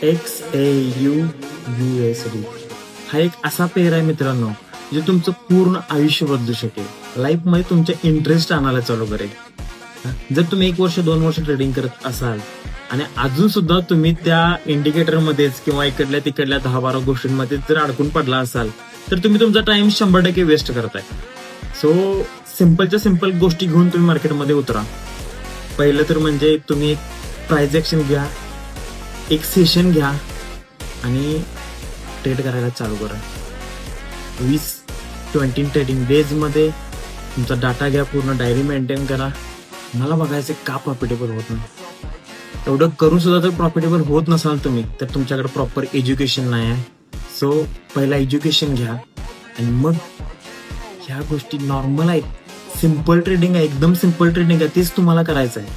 XAUUSD हा एक असा पेअर आहे मित्रांनो, जे तुमचं पूर्ण आयुष्य बदलू शकेल. लाईफमध्ये तुमच्या इंटरेस्ट आणायला चालू करेल. जर तुम्ही 1 वर्ष 2 वर्ष ट्रेडिंग करत असाल आणि अजून सुद्धा तुम्ही त्या इंडिकेटरमध्येच किंवा इकडल्या तिकडल्या 10-12 गोष्टींमध्ये जर अडकून पडला असाल, तर तुम्ही तुमचा टाइम 100% वेस्ट करताय. सो सिंपलच्या सिंपल गोष्टी घेऊन तुम्ही मार्केटमध्ये उतरा. पहिलं तर म्हणजे तुम्ही एक प्राइस ऍक्शन घ्या, एक सेशन घ्या आणि ट्रेड करायला चालू करा. 20-20 ट्रेडिंग डेज मध्ये तुमचा डाटा घ्या, पूर्ण डायरी मेंटेन करा. मला बघायचं का प्रॉफिटेबल होत नाही. एवढं करून सुद्धा जर प्रॉफिटेबल होत नसाल तुम्ही, तर तुमच्याकडे प्रॉपर एज्युकेशन नाही आहे. सो पहिला एज्युकेशन घ्या आणि मग ह्या गोष्टी नॉर्मल आहेत. सिम्पल ट्रेडिंग आहे, एकदम सिम्पल ट्रेडिंग आहे, तेच तुम्हाला करायचं आहे.